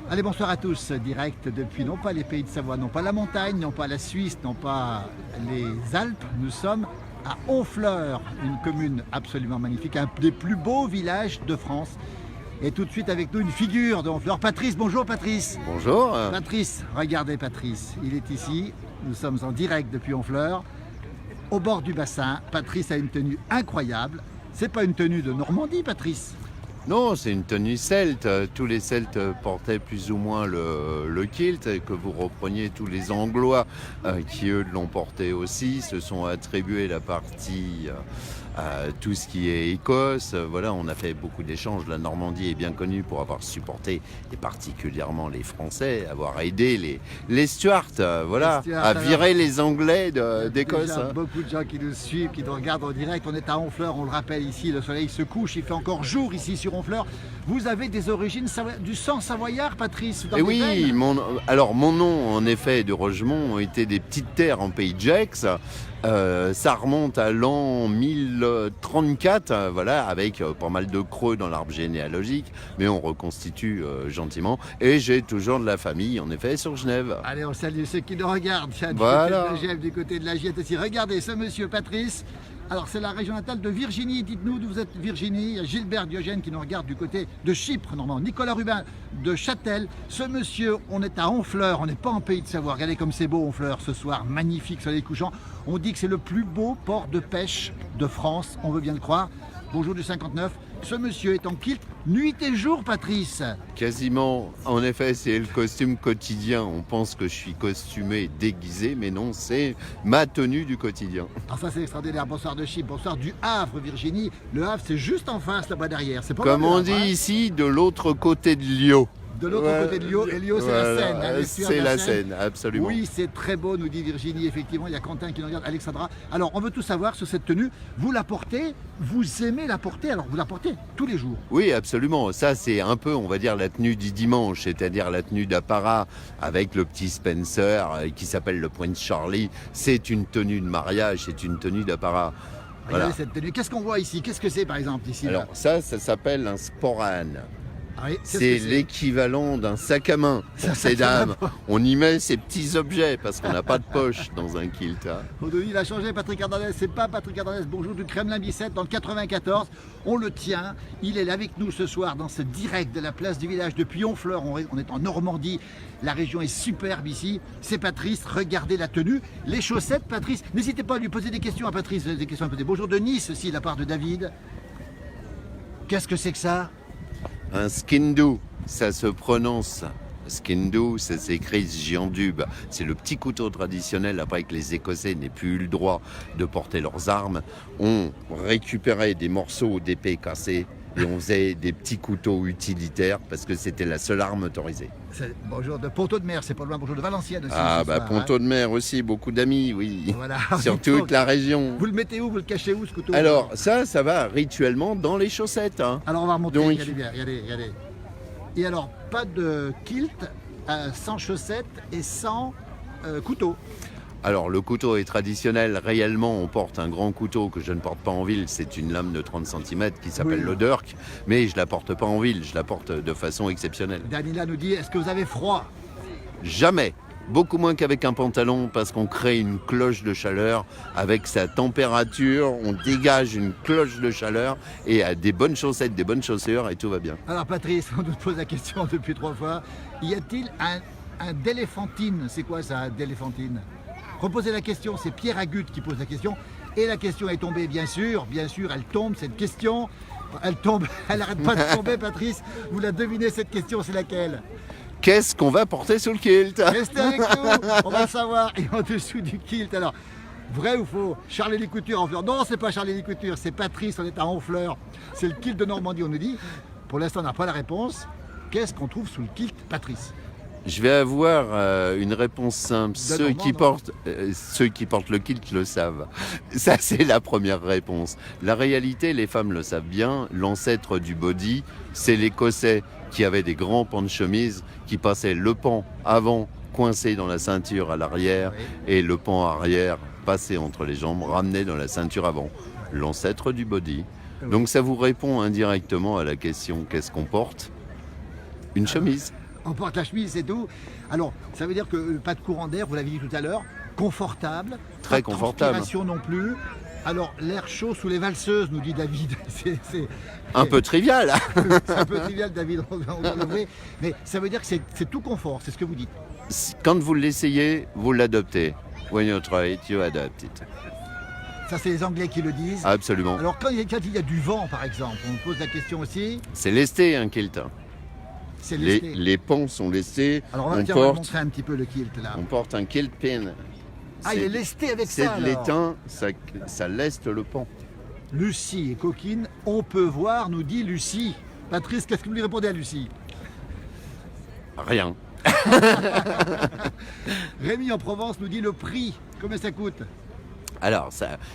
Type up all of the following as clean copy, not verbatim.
Allez, bonsoir à tous, direct depuis non pas les pays de Savoie, non pas la montagne, non pas la Suisse, non pas les Alpes. Nous sommes à Honfleur, une commune absolument magnifique, un des plus beaux villages de France. Et tout de suite avec nous une figure de Honfleur, Patrice. Bonjour Patrice. Bonjour. Patrice, regardez Patrice, il est ici, nous sommes en direct depuis Honfleur, au bord du bassin. Patrice a une tenue incroyable. C'est pas une tenue de Normandie, Patrice? Non, c'est une tenue celte. Tous les Celtes portaient plus ou moins le kilt, et que vous repreniez tous les Anglois qui, eux, l'ont porté aussi, se sont attribués la partie tout ce qui est Écosse. Voilà, on a fait beaucoup d'échanges. La Normandie est bien connue pour avoir supporté, et particulièrement les Français, avoir aidé les Stuarts, voilà, Les Stuarts, à virer les Anglais d'Écosse. Déjà, beaucoup de gens qui nous suivent, qui nous regardent en direct. On est à Honfleur, on le rappelle ici, le soleil se couche, il fait encore jour ici sur Honfleur. Vous avez des origines du sang savoyard, Patrice, dans Et les oui, veines. mon nom en effet de Rogemont ont été des petites terres en pays de Gex. Ça remonte à l'an 1034, voilà, avec pas mal de creux dans l'arbre généalogique, mais on reconstitue gentiment. Et j'ai toujours de la famille, en effet, sur Genève. Allez, on salue ceux qui nous regardent. Tiens, du Voilà. côté de la Gève, du côté de la Giette aussi. Regardez ce monsieur Patrice. Alors, c'est la région natale de Virginie. Dites-nous d'où vous êtes, Virginie. Il y a Gilbert Diogène qui nous regarde du côté de Chypre, normalement. Nicolas Rubin de Châtel. Ce monsieur, on est à Honfleur. On n'est pas en pays de Savoie. Regardez comme c'est beau, Honfleur, ce soir. Magnifique, soleil couchant. On dit que c'est le plus beau port de pêche de France. On veut bien le croire. Bonjour du 59. Ce monsieur est en kilt nuit et jour, Patrice. Quasiment, en effet, c'est le costume quotidien. On pense que je suis costumé, déguisé, mais non, c'est ma tenue du quotidien. Ah, ça c'est extraordinaire. Bonsoir de Chypre, bonsoir du Havre, Virginie. Le Havre, c'est juste en face, là-bas derrière. C'est pas Comme mal, le on Havre, dit hein. ici, de l'autre côté de Lyon. De l'autre Ouais, côté de Lyon, et Lyon c'est voilà, la Seine. Hein, l'estuaire c'est de la Seine, absolument. Oui, c'est très beau, nous dit Virginie, effectivement. Il y a Quentin qui nous regarde, Alexandra. Alors, on veut tout savoir sur cette tenue. Vous la portez, vous aimez la porter, alors vous la portez tous les jours. Oui, absolument. Ça, c'est un peu, on va dire, la tenue du dimanche, c'est-à-dire la tenue d'apparat avec le petit Spencer qui s'appelle le Prince Charlie. C'est une tenue de mariage, c'est une tenue d'apparat. Regardez Voilà. cette tenue. Qu'est-ce qu'on voit ici? Qu'est-ce que c'est, par exemple, ici? Alors là ça s'appelle un sporan. Ah oui, qu'est-ce C'est que l'équivalent d'un sac à main pour ces dames. On y met ces petits objets parce qu'on n'a pas de poche dans un kilt. Hein. Denis, il a changé, Patrick Ardanès, c'est pas Patrick Ardanès, bonjour du Kremlin-Bicêtre dans le 94, on le tient, il est là avec nous ce soir dans ce direct de la place du village depuis Honfleur, on est en Normandie, la région est superbe ici, c'est Patrice, regardez la tenue, les chaussettes, Patrice, n'hésitez pas à lui poser des questions à Patrice, des questions à poser. Bonjour de Nice aussi, de la part de David, qu'est-ce que c'est que ça? Un skindoo, ça se prononce. Skindoo, ça s'écrit giandube. C'est le petit couteau traditionnel après que les Écossais n'aient plus eu le droit de porter leurs armes. On récupérait des morceaux d'épée cassés et on faisait des petits couteaux utilitaires parce que c'était la seule arme autorisée. Bonjour de Ponto de Mer, c'est pas loin, bonjour de Valenciennes aussi. Ah ce bah soir, Ponto de Mer aussi, beaucoup d'amis, oui. Voilà. Sur toute la région. Vous le mettez où, vous le cachez où ce couteau? Alors ça va rituellement dans les chaussettes. Hein. Alors on va remonter, Donc- regardez bien, regardez. Et alors, pas de kilt sans chaussettes et sans couteau. Alors le couteau est traditionnel, réellement on porte un grand couteau que je ne porte pas en ville, c'est une lame de 30 cm qui s'appelle Oui. le Dirk, mais je la porte pas en ville, je la porte de façon exceptionnelle. Danila nous dit, est-ce que vous avez froid? Jamais, beaucoup moins qu'avec un pantalon parce qu'on crée une cloche de chaleur avec sa température, on dégage une cloche de chaleur et à des bonnes chaussettes, des bonnes chaussures et tout va bien. Alors Patrice, on nous pose la question depuis 3 fois, y a-t-il un déléphantine? C'est quoi ça, un déléphantine? Reposez la question, c'est Pierre Agut qui pose la question. Et la question est tombée, bien sûr, elle tombe, cette question. Elle tombe, elle n'arrête pas de tomber, Patrice. Vous la devinez, cette question, c'est laquelle? Qu'est-ce qu'on va porter sous le kilt? Restez avec nous, on va le savoir. Et en dessous du kilt, alors, vrai ou faux? Charlie Couture en fleurs? Non, c'est pas Charlie Couture, c'est Patrice, on est à Honfleur. C'est le kilt de Normandie, on nous dit. Pour l'instant, on n'a pas la réponse. Qu'est-ce qu'on trouve sous le kilt, Patrice? Je vais avoir une réponse simple. Ceux qui Normand, portent le kilt le savent. Ça, c'est la première réponse. La réalité, les femmes le savent bien. L'ancêtre du body, c'est l'Écossais qui avait des grands pans de chemise qui passaient le pan avant coincé dans la ceinture à l'arrière et le pan arrière passé entre les jambes, ramené dans la ceinture avant. L'ancêtre du body. Donc ça vous répond indirectement à la question qu'est-ce qu'on porte? Une chemise. On porte la chemise, c'est tout. Alors, ça veut dire que pas de courant d'air, vous l'avez dit tout à l'heure, confortable. Très pas de confortable. transpiration non plus. Alors, l'air chaud sous les valseuses, nous dit David. C'est Un peu trivial. un peu trivial, David, on va l'avouer. Mais ça veut dire que c'est tout confort, c'est ce que vous dites. Quand vous l'essayez, vous l'adoptez. When you try it, you adopt it. Ça, c'est les Anglais qui le disent. Absolument. Alors, quand il y a du vent, par exemple, on me pose la question aussi, C'est lesté un kilt. c'est Les, lesté. les pans sont lestés. Alors, on va montrer un petit peu le kilt, là. on porte un kilt pin. Ah, il est lesté avec C'est ça, de alors. l'étain, ça leste le pan. Lucie est coquine, on peut voir, nous dit Lucie. Patrice, qu'est-ce que vous lui répondez à Lucie? Rien. Rémi en Provence nous dit le prix, combien ça coûte? Alors,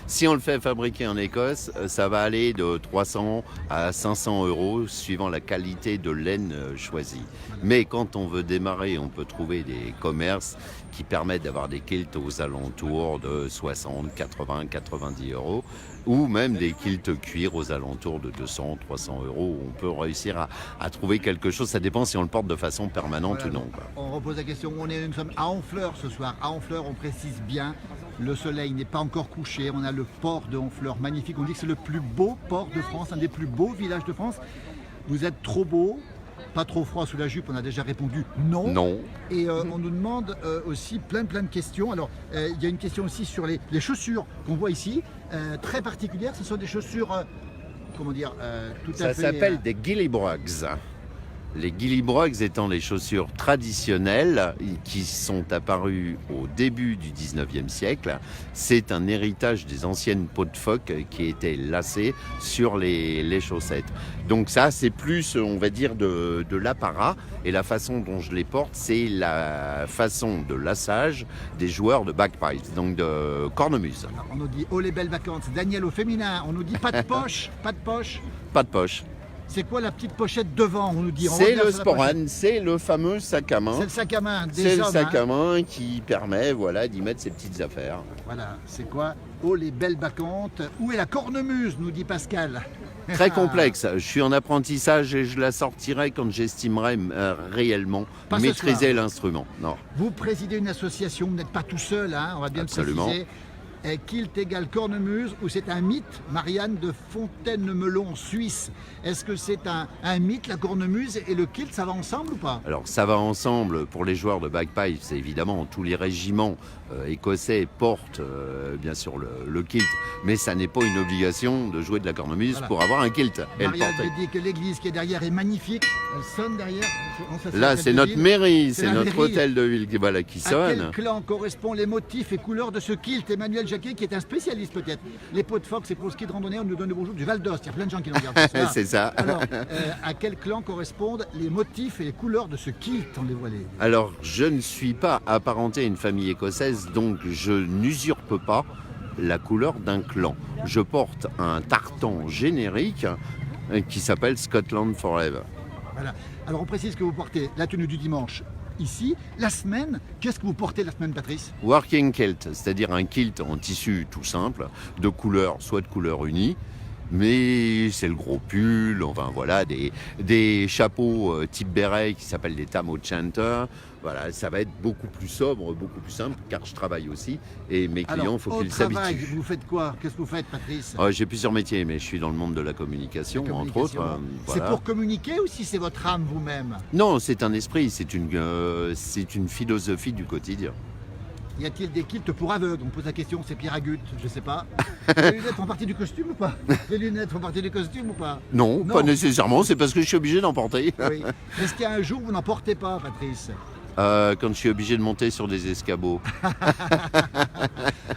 si on le fait fabriquer en Écosse, ça va aller de 300 à 500 euros suivant la qualité de laine choisie. Mais quand on veut démarrer, on peut trouver des commerces qui permettent d'avoir des kilts aux alentours de 60, 80, 90 euros ou même des kilts cuir aux alentours de 200, 300 euros. On peut réussir à trouver quelque chose. Ça dépend si on le porte de façon permanente Voilà, ou non, quoi. On repose la question, nous sommes à Honfleur ce soir. À Honfleur, on précise bien, le soleil n'est pas encore couché. On a le port de Honfleur, magnifique. On dit que c'est le plus beau port de France, un des plus beaux villages de France. Vous êtes trop beau, pas trop froid sous la jupe, on a déjà répondu non. Non. Et on nous demande aussi plein de questions. Alors, il y a une question aussi sur les chaussures qu'on voit ici, très particulières. Ce sont des chaussures, comment dire, tout à Ça fait... s'appelle des gillybrogs. Les gillybrogs étant les chaussures traditionnelles qui sont apparues au début du 19e siècle. C'est un héritage des anciennes peaux de phoque qui étaient lacées sur les chaussettes. Donc ça, c'est plus, on va dire, de l'apparat. Et la façon dont je les porte, c'est la façon de lassage des joueurs de bagpipes, donc de cornemuse. Alors, on nous dit « Oh les belles vacances », Daniel au féminin, on nous dit « Pas de poche », pas de poche. Pas de poche. C'est quoi la petite pochette devant? On nous dit. On C'est regarde le sur la pochette. sporane, c'est le fameux sac à main. C'est le sac à main des C'est le hommes, sac hein. à main qui permet d'y mettre ses petites affaires. Voilà, c'est quoi? Oh les belles bacchantes. Où est la cornemuse, nous dit Pascal. Très complexe. Je suis en apprentissage et je la sortirai quand j'estimerai réellement Pas ce maîtriser soir. l'instrument. Non. Vous présidez une association, vous n'êtes pas tout seul, hein, on va bien Absolument. le préciser. Kilt égale cornemuse, ou c'est un mythe? Marianne de Fontaine-Melon en Suisse. Est-ce que c'est un mythe, la cornemuse et le kilt, ça va ensemble ou pas? Alors ça va ensemble pour les joueurs de bagpipes, c'est évidemment tous les régiments écossais portent bien sûr le kilt, mais ça n'est pas une obligation de jouer de la cornemuse Voilà. pour avoir un kilt. Et le Marianne porter. me dit que l'église qui est derrière est magnifique. Elle sonne derrière. Là, c'est notre mairie, c'est la notre mairie. hôtel de ville qui À sonne. quel clan correspondent les motifs et couleurs de ce kilt? Emmanuel Jacquet, qui est un spécialiste peut-être. Les peaux de phoque, c'est pour le ski de randonnée, on nous donne le bonjour du Val d'Ost. Il y a plein de gens qui nous regardent. ce soir. C'est ça. Alors, à quel clan correspondent les motifs et les couleurs de ce kilt? On les voit les... Alors, je ne suis pas apparenté à une famille écossaise, donc je n'usurpe pas la couleur d'un clan. Je porte un tartan générique qui s'appelle Scotland Forever. Voilà. Alors on précise que vous portez la tenue du dimanche ici. La semaine, qu'est-ce que vous portez la semaine, Patrice? Working kilt, c'est-à-dire un kilt en tissu tout simple, de couleur, soit de couleur unie, mais c'est le gros pull, enfin voilà, des chapeaux type béret qui s'appellent des tam o' shanter. Voilà, ça va être beaucoup plus sobre, beaucoup plus simple, car je travaille aussi et mes clients, Alors, il faut au qu'ils travail, s'habituent. vous faites quoi? Qu'est-ce que vous faites, Patrice? J'ai plusieurs métiers, mais je suis dans le monde de la communication, entre autres. C'est Voilà. pour communiquer ou si c'est votre âme vous-même? Non, c'est un esprit, c'est une philosophie du quotidien. Y a-t-il des kilts pour aveugles? On pose la question, c'est Pierre Agut, je sais pas. Les lunettes font partie du costume ou pas? Les lunettes font partie du costume ou pas? Non, Non. pas nécessairement, c'est parce que je suis obligé d'en porter. Oui. Est-ce qu'il y a un jour où vous n'en portez pas, Patrice? Quand je suis obligé de monter sur des escabeaux.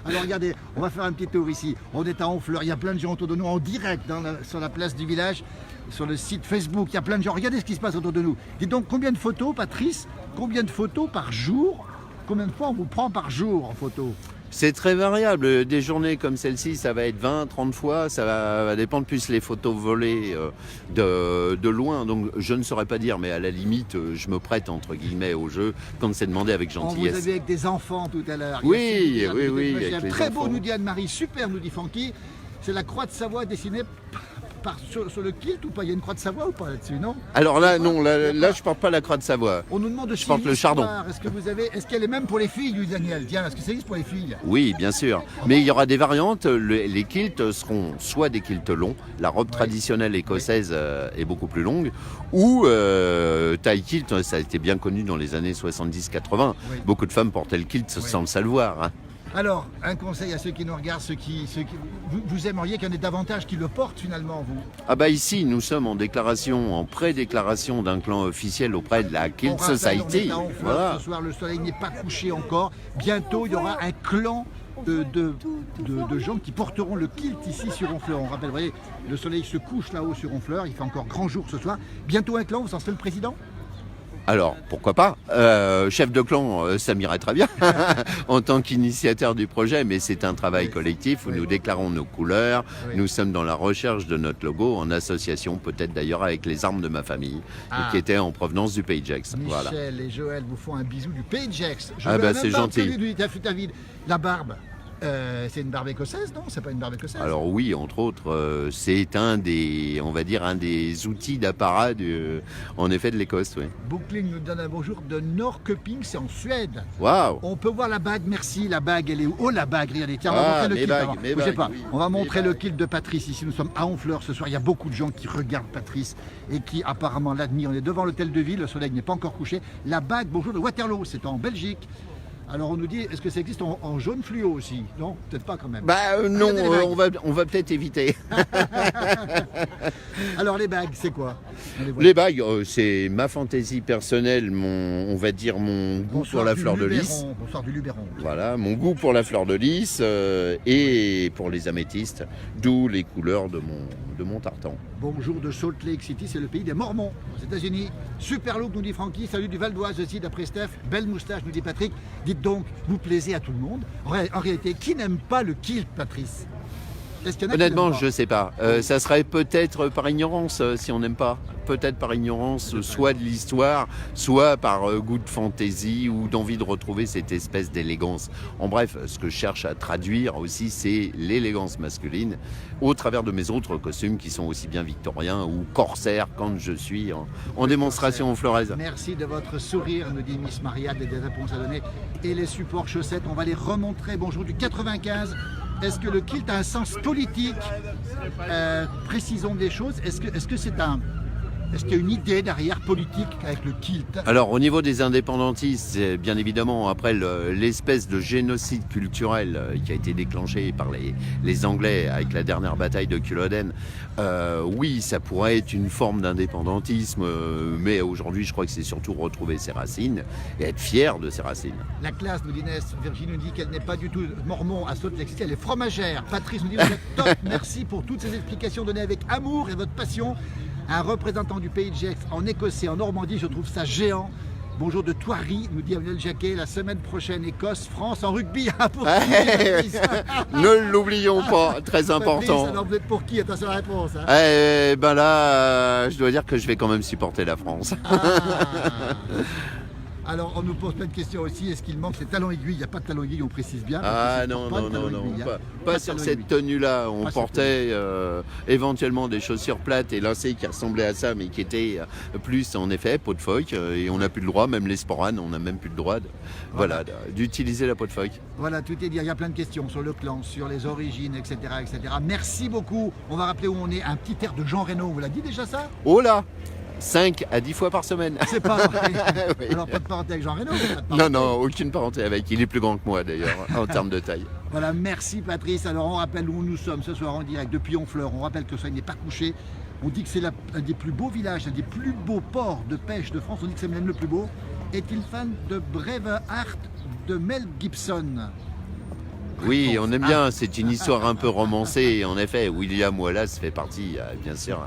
Alors regardez, on va faire un petit tour ici. On est à Honfleur, il y a plein de gens autour de nous en direct sur la place du village, sur le site Facebook. Il y a plein de gens. Regardez ce qui se passe autour de nous. Dites donc, combien de photos, Patrice? Combien de photos par jour? Combien de fois on vous prend par jour en photo? C'est très variable. Des journées comme celle-ci, ça va être 20, 30 fois. Ça va dépendre plus les photos volées de loin. Donc je ne saurais pas dire, mais à la limite, je me prête entre guillemets au jeu quand c'est demandé avec On vous gentillesse. a vu avec des enfants tout à l'heure. Oui, Yacine, oui, avec avec les très beau, enfants. nous dit Anne-Marie. Super, nous dit Funky. C'est la croix de Savoie dessinée sur le kilt ou pas? Il y a une croix de Savoie ou pas là-dessus, non? Alors là, non, là je porte pas la croix de Savoie. On nous demande de Je porte le chardon. Est-ce qu'elle est même pour les filles, lui, Daniel? Tiens, est-ce que ça existe pour les filles? Oui, bien sûr. Mais il y aura des variantes. Les kilts seront soit des kilts longs, la robe traditionnelle écossaise est beaucoup plus longue, ou taille kilt, ça a été bien connu dans les années 70-80. Oui. Beaucoup de femmes portaient le kilt sans le savoir. Hein. Alors, un conseil à ceux qui nous regardent, vous aimeriez qu'il y en ait davantage qui le portent finalement, vous? Ah bah ici, nous sommes en déclaration, en pré-déclaration d'un clan officiel auprès de la Kilt On rappelle, Society. on est à Honfleur, Voilà. ce soir, le soleil n'est pas couché encore. Bientôt, il y aura un clan de gens qui porteront le kilt ici sur Honfleur. On rappelle, vous voyez, le soleil se couche là-haut sur Honfleur, il fait encore grand jour ce soir. Bientôt un clan, vous en serez le président? Alors, pourquoi pas chef de clan, ça m'irait très bien en tant qu'initiateur du projet, mais c'est un travail collectif où nous déclarons nos couleurs. Oui. Nous sommes dans la recherche de notre logo en association, peut-être d'ailleurs avec les armes de ma famille, qui étaient en provenance du Pays de Gex. Michel Voilà. et Joël vous font un bisou du Pays de Gex. C'est gentil. La barbe, c'est une barbe écossaise, non? C'est pas une barbe écossaise? Alors oui, entre autres, c'est un des outils d'apparat en effet de l'Écosse, oui. Bookling nous donne un bonjour de Norrköping, c'est en Suède. Waouh. On peut voir la bague, merci. La bague, elle est où? Oh, la bague, regardez. Tiens, on va montrer le mes kilt. bagues, alors. mes Bougez bagues, pas. oui. On va montrer Mes le bagues. kilt de Patrice. Ici, nous sommes à Honfleur ce soir. Il y a beaucoup de gens qui regardent Patrice et qui apparemment l'admirent. On est devant l'hôtel de ville. Le soleil n'est pas encore couché. La bague, bonjour de Waterloo. C'est en Belgique. Alors on nous dit, est-ce que ça existe en jaune fluo aussi? Non, peut-être pas quand même. Non, Regardez les on va peut-être éviter. Alors les bagues, c'est quoi? On voit. Les bagues, c'est ma fantaisie personnelle, on va dire mon goût Bonsoir pour la du fleur de Luberon. lys. Bonsoir du Luberon. Voilà, mon goût pour la fleur de lys et pour les améthystes, d'où les couleurs de mon tartan. Bonjour de Salt Lake City, c'est le pays des Mormons aux États-Unis. Super look, nous dit Francky. Salut du Val d'Oise aussi, d'après Steph. Belle moustache, nous dit Patrick. Dites donc, vous plaisez à tout le monde. En réalité, qui n'aime pas le kilt, Patrice? Est-ce qu'il y en a qui Honnêtement, n'aiment pas? je sais pas. Ça serait peut-être par ignorance si on n'aime pas. Peut-être par ignorance, soit de l'histoire, soit par goût de fantaisie ou d'envie de retrouver cette espèce d'élégance. En bref, ce que je cherche à traduire aussi, c'est l'élégance masculine au travers de mes autres costumes qui sont aussi bien victoriens ou corsaires quand je suis en démonstration au Flores. Merci de votre sourire, nous dit Miss Mariade, et des réponses à donner. Et les supports chaussettes, on va les remontrer. Bonjour du 95. Est-ce que le kilt a un sens politique? Précisons des choses. Est-ce qu'il y a une idée derrière politique avec le kilt? Alors au niveau des indépendantistes, c'est bien évidemment après l'espèce de génocide culturel qui a été déclenché par les Anglais avec la dernière bataille de Culloden, oui, ça pourrait être une forme d'indépendantisme, mais aujourd'hui je crois que c'est surtout retrouver ses racines et être fier de ses racines. La classe, nous dit Ness. Virginie nous dit qu'elle n'est pas du tout mormon à Salt Lake City, elle est fromagère. Patrice nous dit vous êtes top, merci pour toutes ces explications données avec amour et votre passion. Un représentant du Pays de Gex en Écossais, en Normandie, je trouve ça géant. Bonjour de Thoiry, nous dit Emmanuel Jacquet. La semaine prochaine, Écosse, France en rugby. Pour Patrice. Ne l'oublions pas, très important. Patrice, alors vous êtes pour qui? Attention à la réponse. Hein. Ben là, je dois dire que je vais quand même supporter la France. Alors on nous pose plein de questions aussi. Est-ce qu'il manque les talons aiguilles? Il n'y a pas de talons aiguilles, on précise bien. Ah non, pas sur cette tenue-là. On portait éventuellement des chaussures plates et lacets qui ressemblaient à ça, mais qui étaient plus en effet peau de phoque. Et on n'a plus le droit, même les sporanes, on n'a même plus le droit d'utiliser la peau de phoque. Voilà, tout est dit. Il y a plein de questions sur le clan, sur les origines, etc., etc. Merci beaucoup. On va rappeler où on est. Un petit air de Jean Reno. Vous l'a dit déjà ça? Oh là! 5 à 10 fois par semaine. C'est pas vrai. Oui. Alors pas de parenté avec Jean Reno? Non, aucune parenté avec. Il est plus grand que moi d'ailleurs, en termes de taille. Voilà, merci Patrice. Alors on rappelle où nous sommes ce soir en direct depuis Honfleur. On rappelle que le soleil n'est pas couché. On dit que c'est un des plus beaux villages, un des plus beaux ports de pêche de France. On dit que c'est même le plus beau. Est-il fan de Braveheart de Mel Gibson? Oui, on aime bien. C'est une histoire un peu romancée. En effet, William Wallace fait partie, bien sûr,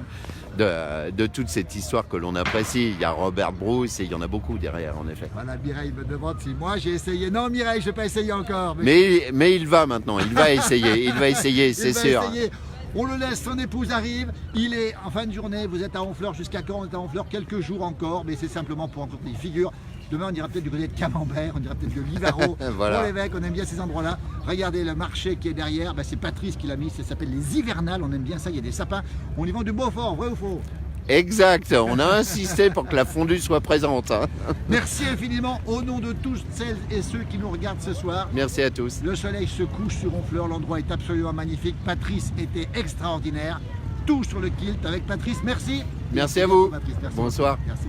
de toute cette histoire que l'on apprécie. Il y a Robert Bruce et il y en a beaucoup derrière, en effet. Voilà, Mireille me demande si moi j'ai essayé. Non, Mireille, je vais pas essayer encore. Mais il va maintenant. Il va essayer, c'est sûr. Essayer. On le laisse, son épouse arrive, il est en fin de journée, vous êtes à Honfleur jusqu'à quand? On est à Honfleur quelques jours encore, mais c'est simplement pour rencontrer les figures Demain, on ira peut-être du côté de Camembert, on ira peut-être de Livaro, Voilà. pour l'évêque, on aime bien ces endroits-là. Regardez le marché qui est derrière, bah, c'est Patrice qui l'a mis, ça s'appelle les hivernales, on aime bien ça, il y a des sapins. On y vend du Beaufort, vrai ou faux? Exact, on a insisté pour que la fondue soit présente. Hein. Merci infiniment au nom de tous celles et ceux qui nous regardent ce soir. Merci à tous. Le soleil se couche sur Honfleur, l'endroit est absolument magnifique. Patrice était extraordinaire. Tout sur le kilt avec Patrice, merci. Merci à vous. Patrice, merci. Bonsoir. Merci.